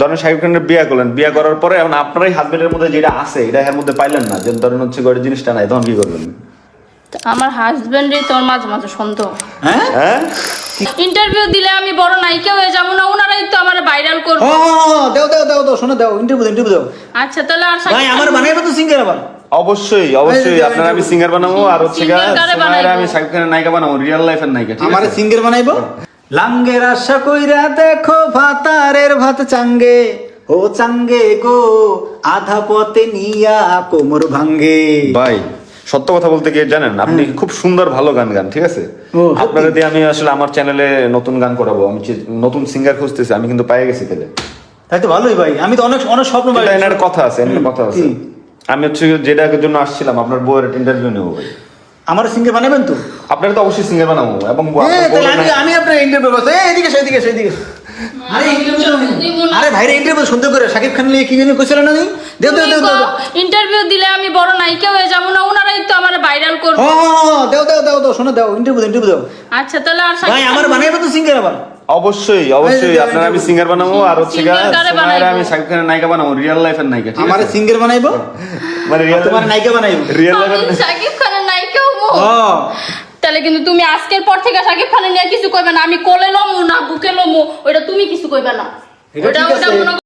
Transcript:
ধরেন শাকিব খানের বিয়ে করলেন, বিয়ে করার পরে এখন আপনারই হাজবেন্ডের মধ্যে যেটা আছে এটা এর মধ্যে পাইলেন না, যে ধরেন হচ্ছে গড়ের জিনিসটা নাই, তখন কি করবেন? আমার হাজবেন্ডই তোর মাঝে মাঝে সন্দেহ। হ্যাঁ ইন্টারভিউ দিলে আমি বড় নায়িকা হয়ে যাবো না, ওনারাই তো আমার ভাইরাল করবে। দাও দাও দাও দাও, শোনো দাও, ইন্টারভিউ দাও। আচ্ছা তাহলে আর ভাই আমার বানাইবো তো সিঙ্গার আবার। অবশ্যই আপনার আমি সিঙ্গার বানাবো, আর হচ্ছে আমি শাকিব খানের নায়িকা বানাবো, রিয়েল লাইফের নায়িকা, ঠিক আমার আছে? সিঙ্গার বানাইবো। লাঙ্গের আশা কইরা দেখো ভাতারের ভাত চাঙ্গে, ও চাঙ্গে গো আধা পথে নিয়া কোমর ভাঙ্গে। ভাই সত্য কথা বলতে কি জানেন, আপনি খুব সুন্দর ভালো গান গান, ঠিক আছে? আপনাকে দিয়ে আমি আসলে আমার চ্যানেলে নতুন গান করাবো, আমি নতুন সিঙ্গার খুঁজতেছি, আমি কিন্তু পেয়ে গেছি পেলে। তাই তো ভালোই ভাই, আমি তো অনেক অনেক স্বপ্ন ভাই। এনার কথা আছে, আমি হচ্ছে যেটার জন্য আসছিলাম, আপনার বউয়ের ইন্টারভিউ নেবো ভাই। আমার সিঙ্গার বানাবেন তো? আপনার তো অবশ্যই সিঙ্গার বানাবো, এবং আমি আপনার ইন্টারভিউ বসে এদিকে সেদিকে সেদিকে। আরে ভাইরে ইন্টারভিউ সুন্দর করে শাকিব খান নিয়ে কি জানি কইছিল না? দেও দেও দেও দাও। ইন্টারভিউ দিলে আমি বড় নায়িকা হয়ে যাবো না, ওনারাই তো আমার ভাইরাল করবে। দাও দাও দাও দাও, শোনো দাও, ইন্টারভিউ দাও। আচ্ছা তাহলে আর ভাই আমার বানাইবো তো সিঙ্গার আবার। অবশ্যই আপনার আমি সিঙ্গার বানাবো, আর হচ্ছে আমি শাকিব খানের নায়িকা বানাবো, রিয়েল লাইফের নায়িকা, ঠিক আছে? আমার সিঙ্গার বানাইবো, মানে তোমার নায়িকা বানাইবো, রিয়েল লাইফের। শাকিব খানের নায়িকা হবো। তাহলে কিন্তু তুমি আজকের পর থেকে শাকিব খানের নিয়ে কিছু কইবে না, আমি কোলে লমু না বুকে লমু ওটা তুমি কিছু কইবে না। ওটা